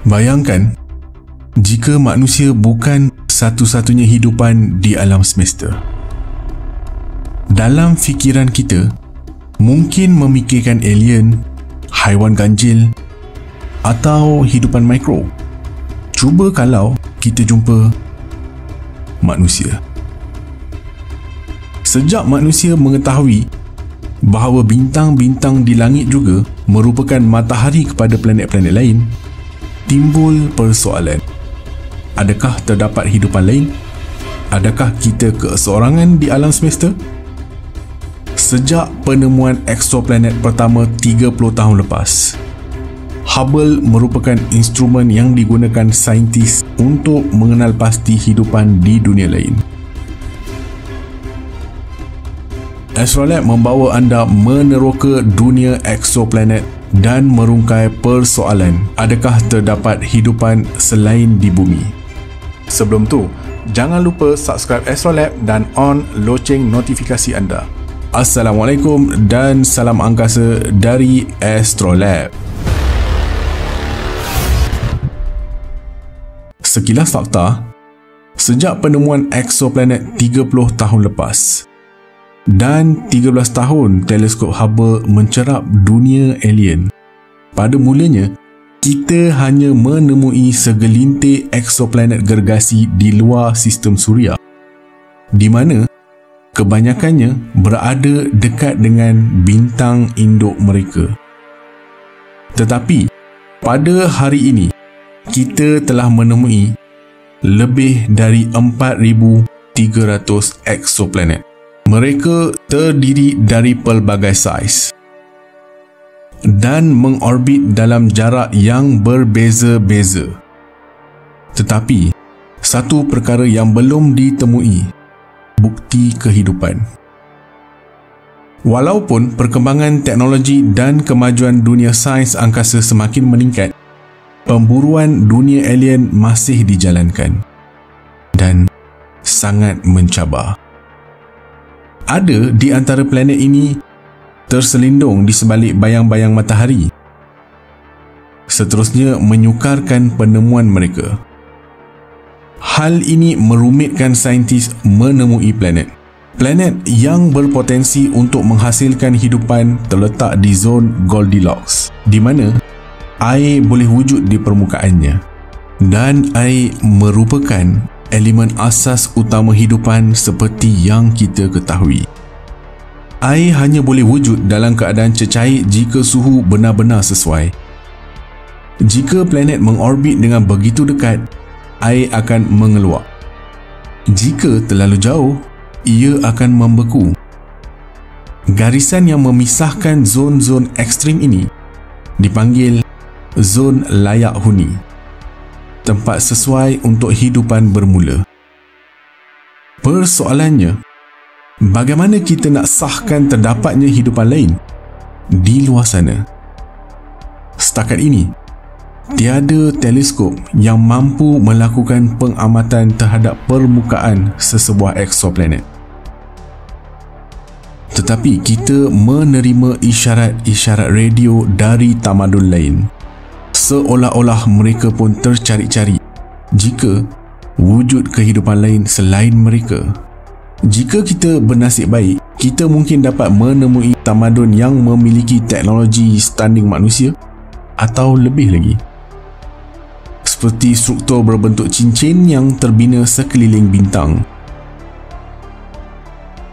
Bayangkan, jika manusia bukan satu-satunya hidupan di alam semesta. Dalam fikiran kita, mungkin memikirkan alien, haiwan ganjil atau hidupan mikro. Cuba kalau kita jumpa manusia. Sejak manusia mengetahui bahawa bintang-bintang di langit juga merupakan matahari kepada planet-planet lain, timbul persoalan. Adakah terdapat hidupan lain? Adakah kita keseorangan di alam semesta? Sejak penemuan eksoplanet pertama 30 tahun lepas, Hubble merupakan instrumen yang digunakan saintis untuk mengenal pasti hidupan di dunia lain. Astrolab membawa anda meneroka dunia eksoplanet dan merungkai persoalan, adakah terdapat hidupan selain di bumi? Sebelum tu, jangan lupa subscribe Astrolab dan on loceng notifikasi anda. Assalamualaikum dan salam angkasa dari Astrolab. Sekilas fakta, sejak penemuan eksoplanet 30 tahun lepas dan 13 tahun teleskop Hubble mencerap dunia alien, pada mulanya kita hanya menemui segelintir eksoplanet gergasi di luar sistem suria, di mana kebanyakannya berada dekat dengan bintang induk mereka. Tetapi pada hari ini, kita telah menemui lebih dari 4,300 eksoplanet. Mereka terdiri dari pelbagai saiz dan mengorbit dalam jarak yang berbeza-beza. Tetapi, satu perkara yang belum ditemui, bukti kehidupan. Walaupun perkembangan teknologi dan kemajuan dunia sains angkasa semakin meningkat, pemburuan dunia alien masih dijalankan dan sangat mencabar. Ada di antara planet ini terselindung di sebalik bayang-bayang matahari. Seterusnya menyukarkan penemuan mereka. Hal ini merumitkan saintis menemui planet. Planet yang berpotensi untuk menghasilkan hidupan terletak di zon Goldilocks, di mana air boleh wujud di permukaannya. Dan air merupakan elemen asas utama hidupan seperti yang kita ketahui. Air hanya boleh wujud dalam keadaan cecair jika suhu benar-benar sesuai. Jika planet mengorbit dengan begitu dekat, air akan mengeluap. Jika terlalu jauh, ia akan membeku. Garisan yang memisahkan zon-zon ekstrim ini dipanggil zon layak huni, tempat sesuai untuk hidupan bermula. Persoalannya, bagaimana kita nak sahkan terdapatnya hidupan lain di luar sana? Setakat ini, tiada teleskop yang mampu melakukan pengamatan terhadap permukaan sesebuah eksoplanet. Tetapi kita menerima isyarat-isyarat radio dari tamadun lain, seolah-olah mereka pun tercari-cari jika wujud kehidupan lain selain mereka. Jika kita bernasib baik, kita mungkin dapat menemui tamadun yang memiliki teknologi standing manusia atau lebih lagi, seperti struktur berbentuk cincin yang terbina sekeliling bintang.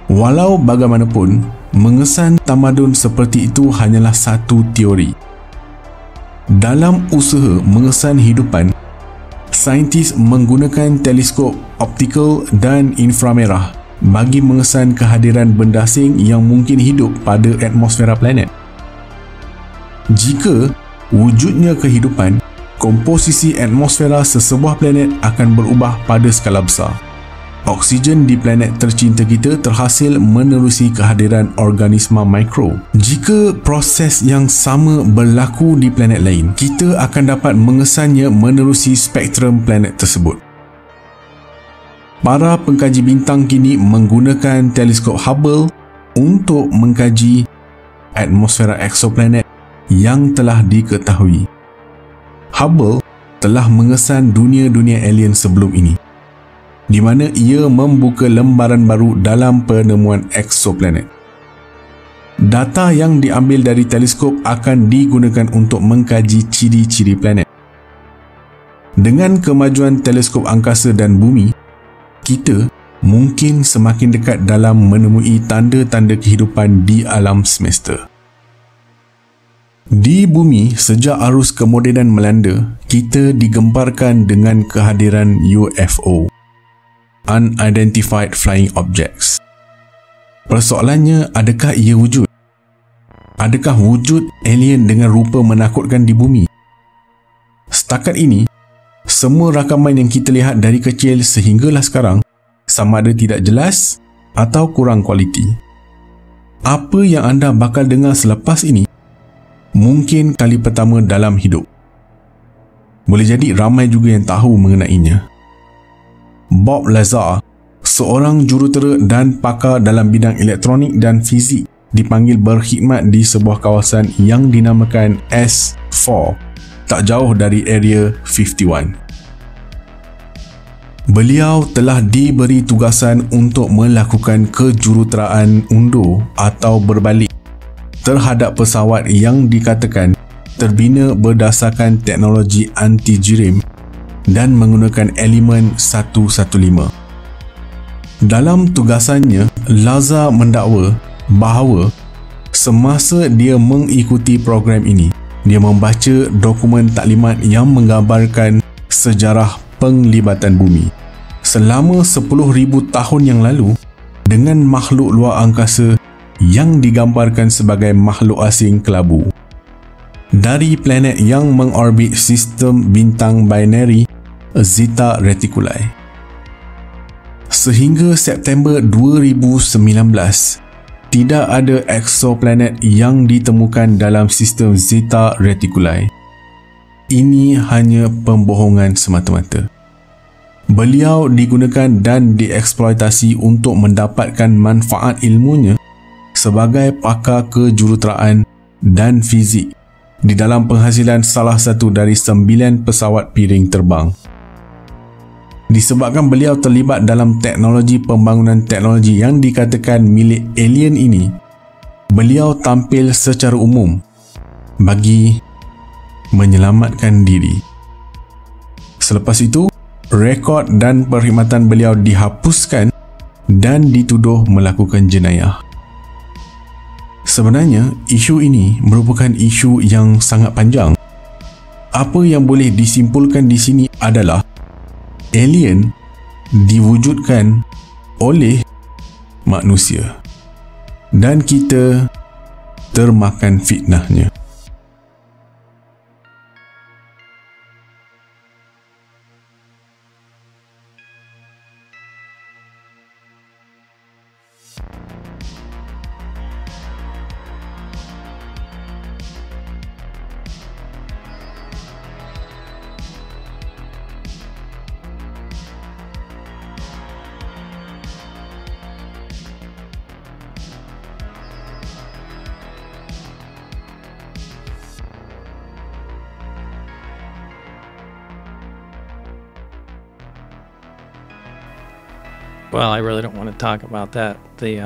Walau bagaimanapun, mengesan tamadun seperti itu hanyalah satu teori. Dalam usaha mengesan hidupan, saintis menggunakan teleskop optikal dan inframerah bagi mengesan kehadiran benda asing yang mungkin hidup pada atmosfera planet. Jika wujudnya kehidupan, komposisi atmosfera sesebuah planet akan berubah pada skala besar. Oksigen di planet tercinta kita terhasil menerusi kehadiran organisma mikro. Jika proses yang sama berlaku di planet lain, kita akan dapat mengesannya menerusi spektrum planet tersebut. Para pengkaji bintang kini menggunakan teleskop Hubble untuk mengkaji atmosfera eksoplanet yang telah diketahui. Hubble telah mengesan dunia-dunia alien sebelum ini, di mana ia membuka lembaran baru dalam penemuan exoplanet. Data yang diambil dari teleskop akan digunakan untuk mengkaji ciri-ciri planet. Dengan kemajuan teleskop angkasa dan bumi, kita mungkin semakin dekat dalam menemui tanda-tanda kehidupan di alam semesta. Di bumi, sejak arus kemodenan melanda, kita digemparkan dengan kehadiran UFO, Unidentified Flying Objects. Persoalannya, adakah ia wujud? Adakah wujud alien dengan rupa menakutkan di bumi? Setakat ini, semua rakaman yang kita lihat dari kecil sehinggalah sekarang sama ada tidak jelas atau kurang kualiti. Apa yang anda bakal dengar selepas ini mungkin kali pertama dalam hidup. Boleh jadi ramai juga yang tahu mengenainya. Bob Lazar, seorang jurutera dan pakar dalam bidang elektronik dan fizik, dipanggil berkhidmat di sebuah kawasan yang dinamakan S4, tak jauh dari Area 51. Beliau telah diberi tugasan untuk melakukan kejuruteraan undur atau berbalik terhadap pesawat yang dikatakan terbina berdasarkan teknologi anti-jirim dan menggunakan elemen 115. Dalam tugasannya, Lazar mendakwa bahawa semasa dia mengikuti program ini, dia membaca dokumen taklimat yang menggambarkan sejarah penglibatan bumi selama 10,000 tahun yang lalu dengan makhluk luar angkasa yang digambarkan sebagai makhluk asing kelabu dari planet yang mengorbit sistem bintang binary Zeta Reticuli. Sehingga September 2019, tidak ada exoplanet yang ditemukan dalam sistem Zeta Reticuli. Ini hanya pembohongan semata-mata. Beliau digunakan dan dieksploitasi untuk mendapatkan manfaat ilmunya sebagai pakar kejuruteraan dan fizik di dalam penghasilan salah satu dari 9 pesawat piring terbang. Disebabkan beliau terlibat dalam teknologi pembangunan teknologi yang dikatakan milik alien ini, beliau tampil secara umum bagi menyelamatkan diri. Selepas itu, rekod dan perkhidmatan beliau dihapuskan dan dituduh melakukan jenayah. Sebenarnya, isu ini merupakan isu yang sangat panjang. Apa yang boleh disimpulkan di sini adalah alien diwujudkan oleh manusia dan kita termakan fitnahnya. Well, I really don't want to talk about that. The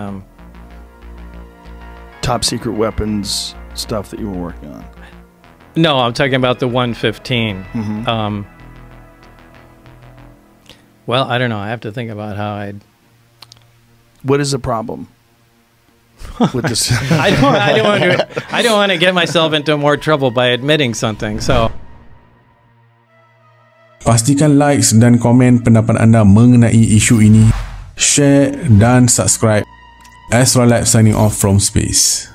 top secret weapons stuff that you were working on. No, I'm talking about the 115. Mm-hmm. Well, I don't know. I have to think about how I'd. What is the problem with this? I don't want to get myself into more trouble by admitting something. So. Pastikan likes dan komen pendapat anda mengenai isu ini. Share dan subscribe. Astrolab signing off from space.